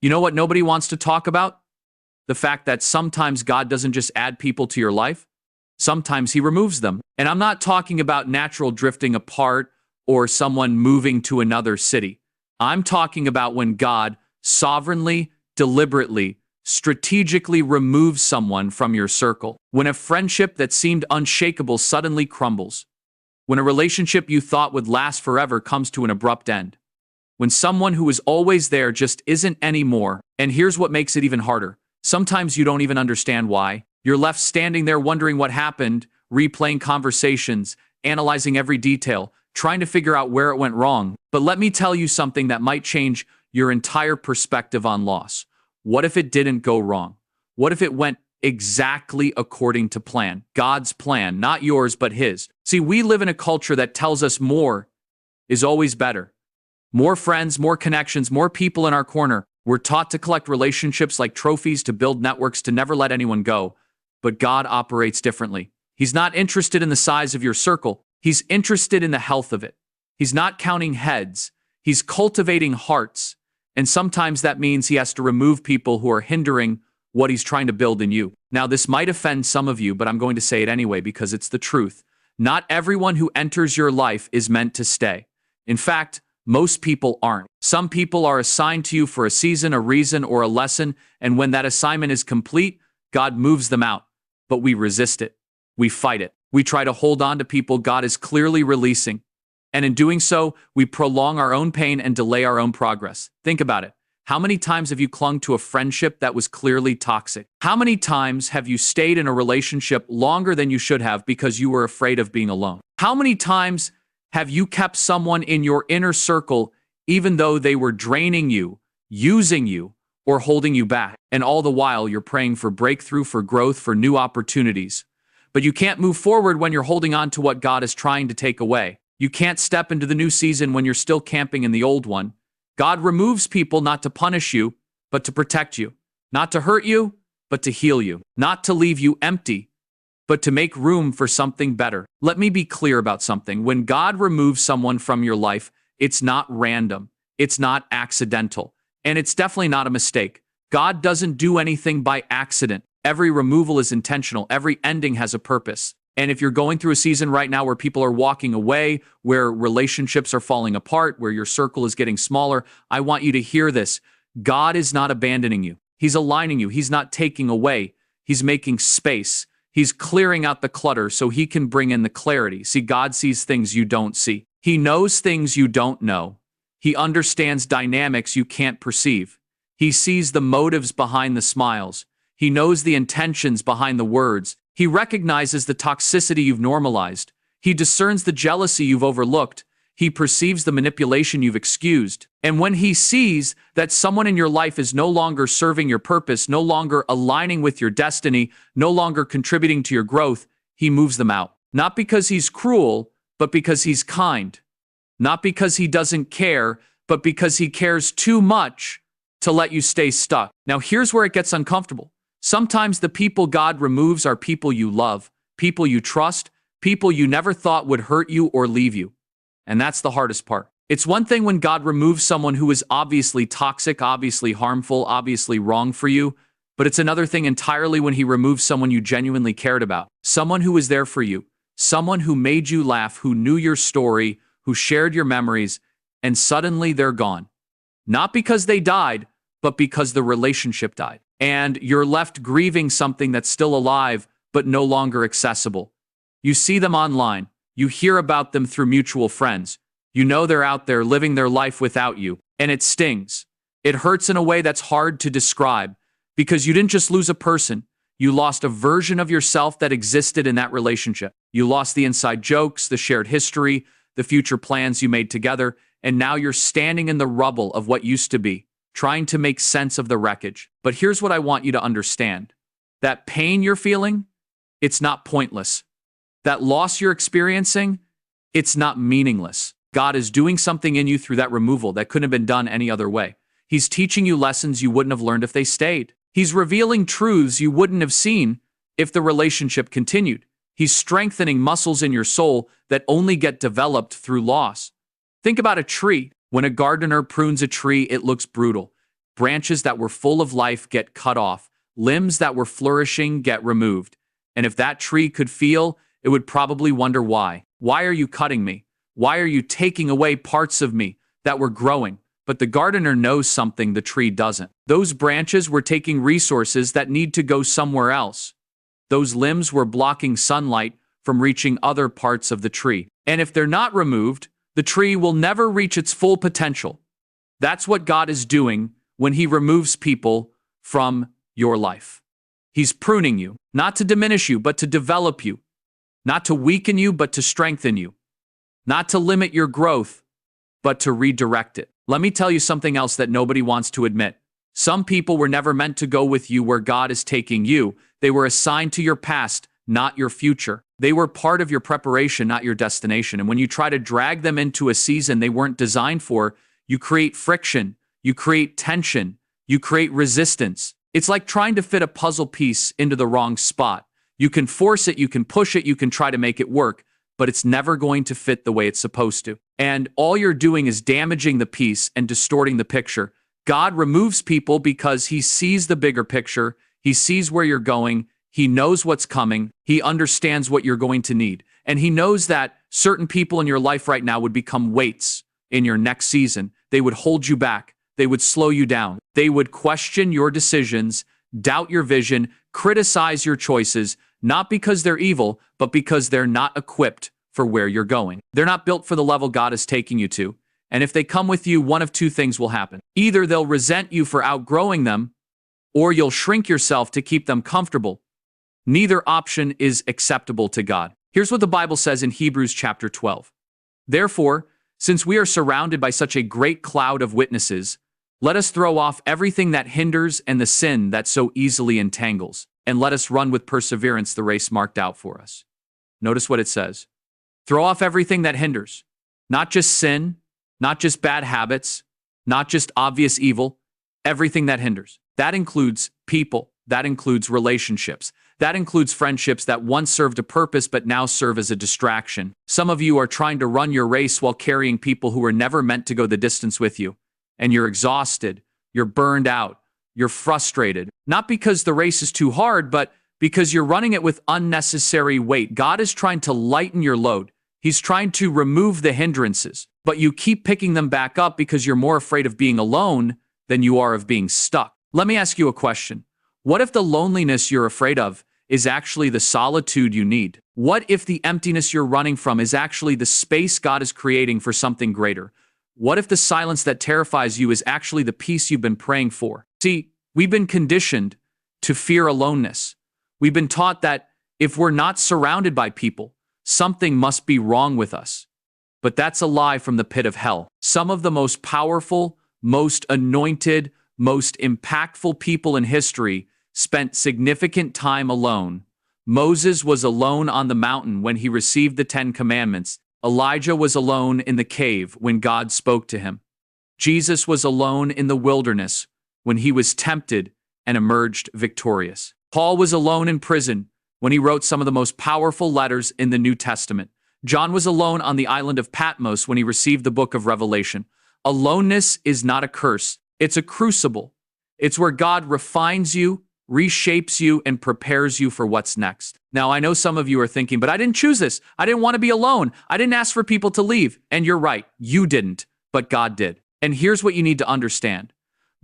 You know what nobody wants to talk about? The fact that sometimes God doesn't just add people to your life, sometimes He removes them. And I'm not talking about natural drifting apart or someone moving to another city. I'm talking about when God sovereignly, deliberately, strategically removes someone from your circle. When a friendship that seemed unshakable suddenly crumbles. When a relationship you thought would last forever comes to an abrupt end. When someone who was always there just isn't anymore. And here's what makes it even harder. Sometimes you don't even understand why. You're left standing there wondering what happened, replaying conversations, analyzing every detail, trying to figure out where it went wrong. But let me tell you something that might change your entire perspective on loss. What if it didn't go wrong? What if it went exactly according to plan? God's plan, not yours, but His. See, we live in a culture that tells us more is always better. More friends, more connections, more people in our corner. We're taught to collect relationships like trophies, to build networks, to never let anyone go. But God operates differently. He's not interested in the size of your circle. He's interested in the health of it. He's not counting heads. He's cultivating hearts. And sometimes that means He has to remove people who are hindering what He's trying to build in you. Now, this might offend some of you, but I'm going to say it anyway because it's the truth. Not everyone who enters your life is meant to stay. In fact, most people aren't. Some people are assigned to you for a season, a reason, or a lesson, and when that assignment is complete, God moves them out. But we resist it. We fight it. We try to hold on to people God is clearly releasing. And in doing so, we prolong our own pain and delay our own progress. Think about it. How many times have you clung to a friendship that was clearly toxic? How many times have you stayed in a relationship longer than you should have because you were afraid of being alone? How many times have you kept someone in your inner circle even though they were draining you, using you, or holding you back? And all the while, you're praying for breakthrough, for growth, for new opportunities. But you can't move forward when you're holding on to what God is trying to take away. You can't step into the new season when you're still camping in the old one. God removes people not to punish you, but to protect you. Not to hurt you, but to heal you. Not to leave you empty, but to make room for something better. Let me be clear about something. When God removes someone from your life, it's not random. It's not accidental. And it's definitely not a mistake. God doesn't do anything by accident. Every removal is intentional. Every ending has a purpose. And if you're going through a season right now where people are walking away, where relationships are falling apart, where your circle is getting smaller, I want you to hear this. God is not abandoning you. He's aligning you. He's not taking away. He's making space. He's clearing out the clutter so He can bring in the clarity. See, God sees things you don't see. He knows things you don't know. He understands dynamics you can't perceive. He sees the motives behind the smiles. He knows the intentions behind the words. He recognizes the toxicity you've normalized. He discerns the jealousy you've overlooked. He perceives the manipulation you've excused. And when He sees that someone in your life is no longer serving your purpose, no longer aligning with your destiny, no longer contributing to your growth, He moves them out. Not because He's cruel, but because He's kind. Not because He doesn't care, but because He cares too much to let you stay stuck. Now, here's where it gets uncomfortable. Sometimes the people God removes are people you love, people you trust, people you never thought would hurt you or leave you. And that's the hardest part. It's one thing when God removes someone who is obviously toxic, obviously harmful, obviously wrong for you, but it's another thing entirely when He removes someone you genuinely cared about, someone who was there for you, someone who made you laugh, who knew your story, who shared your memories, and suddenly they're gone. Not because they died, but because the relationship died. And you're left grieving something that's still alive, but no longer accessible. You see them online. You hear about them through mutual friends. You know they're out there living their life without you, and it stings. It hurts in a way that's hard to describe, because you didn't just lose a person. You lost a version of yourself that existed in that relationship. You lost the inside jokes, the shared history, the future plans you made together, and now you're standing in the rubble of what used to be, trying to make sense of the wreckage. But here's what I want you to understand. That pain you're feeling, it's not pointless. That loss you're experiencing, it's not meaningless. God is doing something in you through that removal that couldn't have been done any other way. He's teaching you lessons you wouldn't have learned if they stayed. He's revealing truths you wouldn't have seen if the relationship continued. He's strengthening muscles in your soul that only get developed through loss. Think about a tree. When a gardener prunes a tree, it looks brutal. Branches that were full of life get cut off. Limbs that were flourishing get removed. And if that tree could feel, it would probably wonder why. Why are you cutting me? Why are you taking away parts of me that were growing? But the gardener knows something the tree doesn't. Those branches were taking resources that need to go somewhere else. Those limbs were blocking sunlight from reaching other parts of the tree. And if they're not removed, the tree will never reach its full potential. That's what God is doing when He removes people from your life. He's pruning you, not to diminish you, but to develop you, not to weaken you, but to strengthen you, not to limit your growth, but to redirect it. Let me tell you something else that nobody wants to admit. Some people were never meant to go with you where God is taking you. They were assigned to your past, not your future. They were part of your preparation, not your destination. And when you try to drag them into a season they weren't designed for, you create friction, you create tension, you create resistance. It's like trying to fit a puzzle piece into the wrong spot. You can force it, you can push it, you can try to make it work, but it's never going to fit the way it's supposed to. And all you're doing is damaging the piece and distorting the picture. God removes people because He sees the bigger picture. He sees where you're going. He knows what's coming. He understands what you're going to need. And He knows that certain people in your life right now would become weights in your next season. They would hold you back. They would slow you down. They would question your decisions, doubt your vision, criticize your choices, not because they're evil, but because they're not equipped for where you're going. They're not built for the level God is taking you to. And if they come with you, one of two things will happen. Either they'll resent you for outgrowing them, or you'll shrink yourself to keep them comfortable. Neither option is acceptable to God. Here's what the Bible says in Hebrews chapter 12. Therefore, since we are surrounded by such a great cloud of witnesses, let us throw off everything that hinders and the sin that so easily entangles, and let us run with perseverance the race marked out for us. Notice what it says. Throw off everything that hinders. Not just sin, not just bad habits, not just obvious evil, everything that hinders. That includes people. That includes relationships. That includes friendships that once served a purpose but now serve as a distraction. Some of you are trying to run your race while carrying people who were never meant to go the distance with you. And you're exhausted, you're burned out, you're frustrated. Not because the race is too hard, but because you're running it with unnecessary weight. God is trying to lighten your load. He's trying to remove the hindrances, but you keep picking them back up because you're more afraid of being alone than you are of being stuck. Let me ask you a question. What if the loneliness you're afraid of is actually the solitude you need? What if the emptiness you're running from is actually the space God is creating for something greater? What if the silence that terrifies you is actually the peace you've been praying for? See, we've been conditioned to fear aloneness. We've been taught that if we're not surrounded by people, something must be wrong with us. But that's a lie from the pit of hell. Some of the most powerful, most anointed, most impactful people in history spent significant time alone. Moses was alone on the mountain when he received the 10 Commandments. Elijah was alone in the cave when God spoke to him. Jesus was alone in the wilderness when he was tempted and emerged victorious. Paul was alone in prison when he wrote some of the most powerful letters in the New Testament. John was alone on the island of Patmos when he received the book of Revelation. Aloneness is not a curse. It's a crucible. It's where God refines you, reshapes you, and prepares you for what's next. Now, I know some of you are thinking, but I didn't choose this. I didn't want to be alone. I didn't ask for people to leave. And you're right. You didn't, but God did. And here's what you need to understand.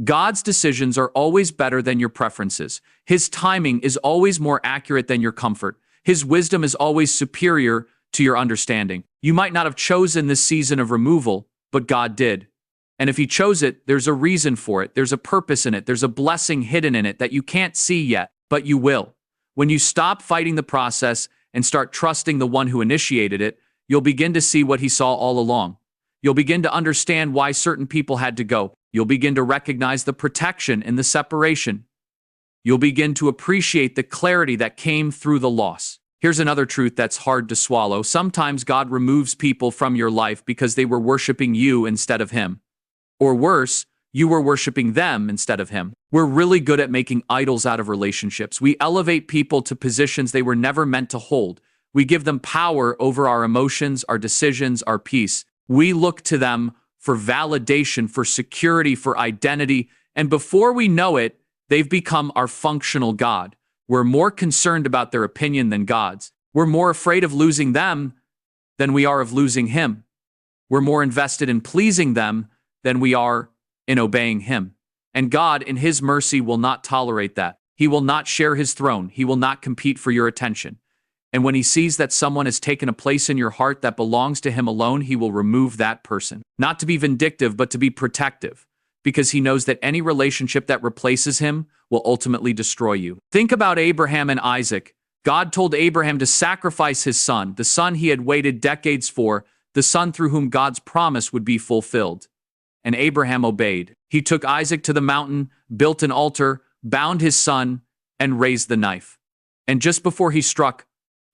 God's decisions are always better than your preferences. His timing is always more accurate than your comfort. His wisdom is always superior to your understanding. You might not have chosen this season of removal, but God did. And if He chose it, there's a reason for it. There's a purpose in it. There's a blessing hidden in it that you can't see yet, but you will. When you stop fighting the process and start trusting the one who initiated it, you'll begin to see what He saw all along. You'll begin to understand why certain people had to go. You'll begin to recognize the protection in the separation. You'll begin to appreciate the clarity that came through the loss. Here's another truth that's hard to swallow. Sometimes God removes people from your life because they were worshiping you instead of Him. Or worse, you were worshiping them instead of Him. We're really good at making idols out of relationships. We elevate people to positions they were never meant to hold. We give them power over our emotions, our decisions, our peace. We look to them for validation, for security, for identity, And before we know it, they've become our functional God. We're more concerned about their opinion than God's. We're more afraid of losing them than we are of losing Him. We're more invested in pleasing them than we are in obeying Him. And God, in His mercy, will not tolerate that. He will not share His throne. He will not compete for your attention. And when He sees that someone has taken a place in your heart that belongs to Him alone, He will remove that person. Not to be vindictive, but to be protective, because He knows that any relationship that replaces Him will ultimately destroy you. Think about Abraham and Isaac. God told Abraham to sacrifice his son, the son he had waited decades for, the son through whom God's promise would be fulfilled. And Abraham obeyed. He took Isaac to the mountain, built an altar, bound his son, and raised the knife. And just before he struck,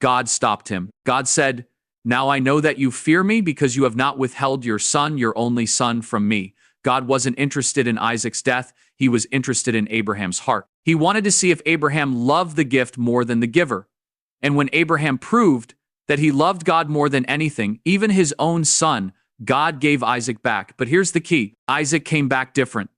God stopped him. God said, "Now I know that you fear me because you have not withheld your son, your only son, from me." God wasn't interested in Isaac's death. He was interested in Abraham's heart. He wanted to see if Abraham loved the gift more than the giver. And when Abraham proved that he loved God more than anything, even his own son, God gave Isaac back. But here's the key. Isaac came back different.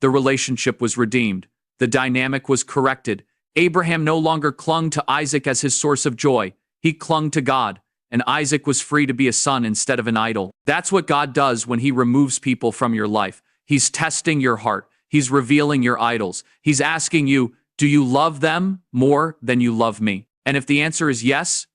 The relationship was redeemed. The dynamic was corrected. Abraham no longer clung to Isaac as his source of joy. He clung to God. And Isaac was free to be a son instead of an idol. That's what God does when He removes people from your life. He's testing your heart. He's revealing your idols. He's asking you, do you love them more than you love me? And if the answer is yes,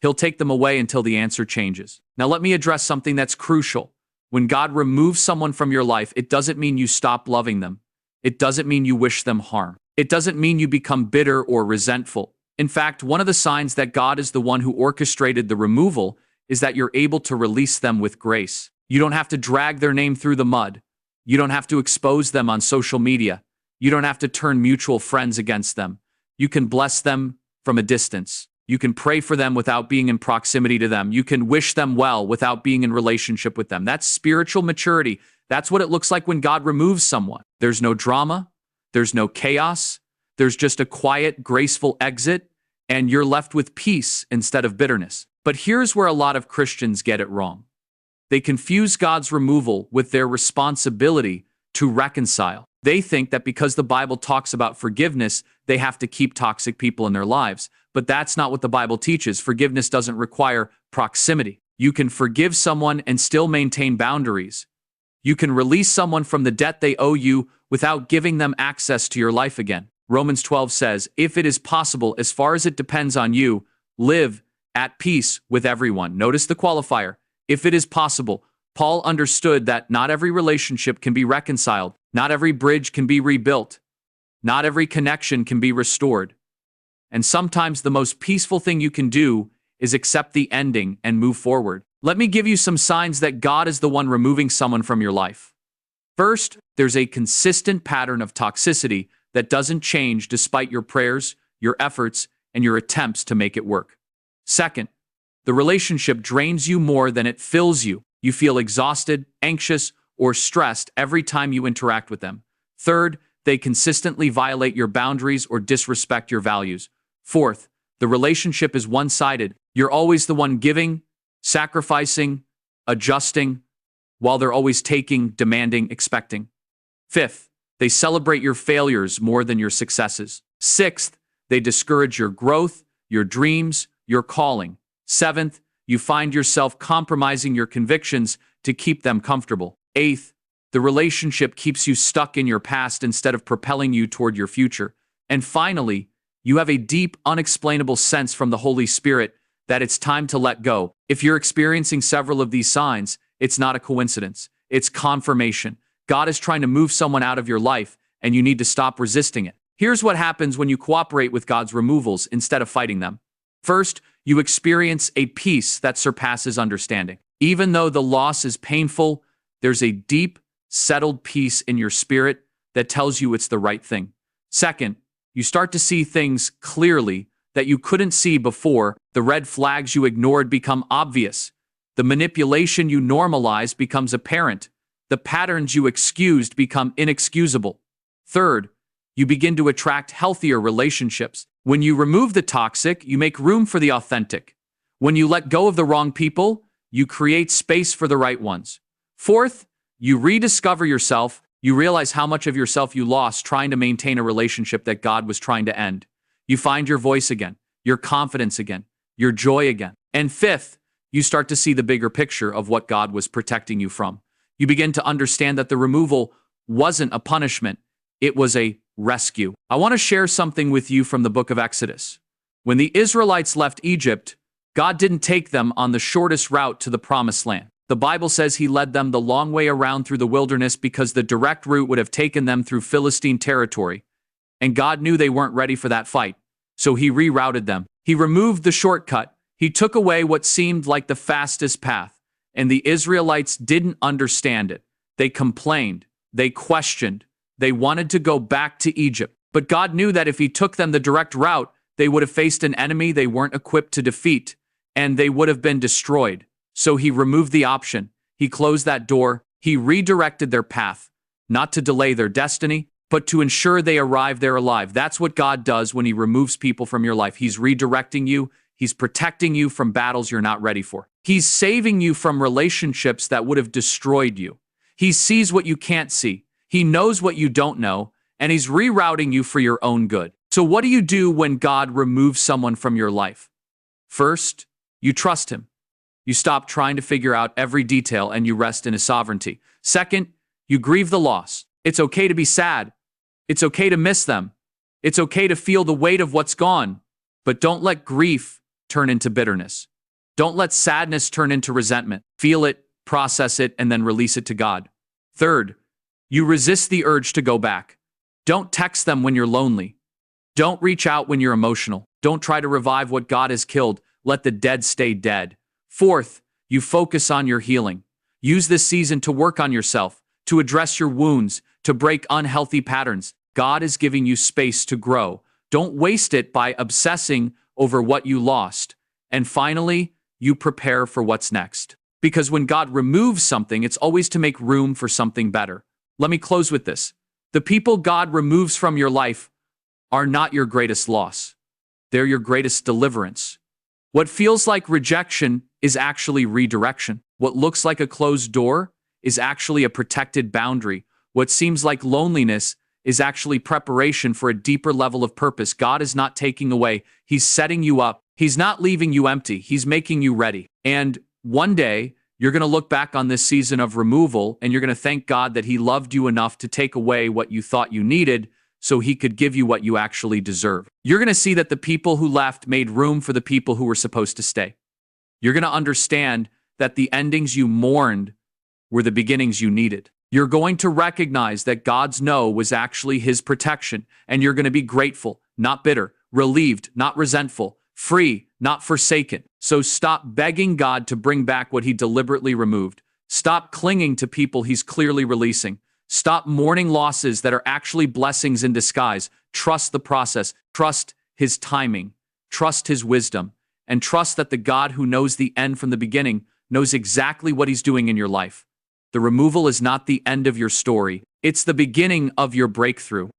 He'll take them away until the answer changes. Now let me address something that's crucial. When God removes someone from your life, it doesn't mean you stop loving them. It doesn't mean you wish them harm. It doesn't mean you become bitter or resentful. In fact, one of the signs that God is the one who orchestrated the removal is that you're able to release them with grace. You don't have to drag their name through the mud. You don't have to expose them on social media. You don't have to turn mutual friends against them. You can bless them from a distance. You can pray for them without being in proximity to them. You can wish them well without being in relationship with them. That's spiritual maturity. That's what it looks like when God removes someone. There's no drama. There's no chaos. There's just a quiet, graceful exit, and you're left with peace instead of bitterness. But here's where a lot of Christians get it wrong. They confuse God's removal with their responsibility to reconcile. They think that because the Bible talks about forgiveness, they have to keep toxic people in their lives. But that's not what the Bible teaches. Forgiveness doesn't require proximity. You can forgive someone and still maintain boundaries. You can release someone from the debt they owe you without giving them access to your life again. Romans 12 says, if it is possible, as far as it depends on you, live at peace with everyone. Notice the qualifier. If it is possible. Paul understood that not every relationship can be reconciled. Not every bridge can be rebuilt. Not every connection can be restored. And sometimes the most peaceful thing you can do is accept the ending and move forward. Let me give you some signs that God is the one removing someone from your life. First, there's a consistent pattern of toxicity that doesn't change despite your prayers, your efforts, and your attempts to make it work. Second, the relationship drains you more than it fills you. You feel exhausted, anxious, or stressed every time you interact with them. Third, they consistently violate your boundaries or disrespect your values. Fourth, the relationship is one-sided. You're always the one giving, sacrificing, adjusting, while they're always taking, demanding, expecting. Fifth, they celebrate your failures more than your successes. Sixth, they discourage your growth, your dreams, your calling. Seventh, you find yourself compromising your convictions to keep them comfortable. Eighth, the relationship keeps you stuck in your past instead of propelling you toward your future. And finally, you have a deep, unexplainable sense from the Holy Spirit that it's time to let go. If you're experiencing several of these signs, it's not a coincidence. It's confirmation. God is trying to move someone out of your life, and you need to stop resisting it. Here's what happens when you cooperate with God's removals instead of fighting them. First, you experience a peace that surpasses understanding. Even though the loss is painful, there's a deep, settled peace in your spirit that tells you it's the right thing. Second, you start to see things clearly that you couldn't see before. The red flags you ignored become obvious. The manipulation you normalized becomes apparent. The patterns you excused become inexcusable. Third, you begin to attract healthier relationships. When you remove the toxic, you make room for the authentic. When you let go of the wrong people, you create space for the right ones. Fourth, you rediscover yourself. You realize how much of yourself you lost trying to maintain a relationship that God was trying to end. You find your voice again, your confidence again, your joy again. And fifth, you start to see the bigger picture of what God was protecting you from. You begin to understand that the removal wasn't a punishment, it was a rescue. I want to share something with you from the book of Exodus. When the Israelites left Egypt, God didn't take them on the shortest route to the promised land. The Bible says he led them the long way around through the wilderness because the direct route would have taken them through Philistine territory. And God knew they weren't ready for that fight, so he rerouted them. He removed the shortcut. He took away what seemed like the fastest path, and the Israelites didn't understand it. They complained. They questioned. They wanted to go back to Egypt. But God knew that if he took them the direct route, they would have faced an enemy they weren't equipped to defeat, and they would have been destroyed. So he removed the option. He closed that door. He redirected their path, not to delay their destiny, but to ensure they arrive there alive. That's what God does when he removes people from your life. He's redirecting you. He's protecting you from battles you're not ready for. He's saving you from relationships that would have destroyed you. He sees what you can't see. He knows what you don't know, and he's rerouting you for your own good. So what do you do when God removes someone from your life? First, you trust him. You stop trying to figure out every detail and you rest in his sovereignty. Second, you grieve the loss. It's okay to be sad. It's okay to miss them. It's okay to feel the weight of what's gone. But don't let grief turn into bitterness. Don't let sadness turn into resentment. Feel it, process it, and then release it to God. Third, you resist the urge to go back. Don't text them when you're lonely. Don't reach out when you're emotional. Don't try to revive what God has killed. Let the dead stay dead. Fourth, you focus on your healing. Use this season to work on yourself, to address your wounds, to break unhealthy patterns. God is giving you space to grow. Don't waste it by obsessing over what you lost. And finally, you prepare for what's next. Because when God removes something, it's always to make room for something better. Let me close with this. The people God removes from your life are not your greatest loss. They're your greatest deliverance. What feels like rejection is actually redirection. What looks like a closed door is actually a protected boundary. What seems like loneliness is actually preparation for a deeper level of purpose. God is not taking away. He's setting you up. He's not leaving you empty. He's making you ready. And one day, you're going to look back on this season of removal and you're going to thank God that he loved you enough to take away what you thought you needed so he could give you what you actually deserve. You're going to see that the people who left made room for the people who were supposed to stay. You're going to understand that the endings you mourned were the beginnings you needed. You're going to recognize that God's no was actually his protection, and you're going to be grateful, not bitter, relieved, not resentful, free, not forsaken. So stop begging God to bring back what he deliberately removed. Stop clinging to people he's clearly releasing. Stop mourning losses that are actually blessings in disguise. Trust the process. Trust his timing. Trust his wisdom. And trust that the God who knows the end from the beginning knows exactly what he's doing in your life. The removal is not the end of your story. It's the beginning of your breakthrough.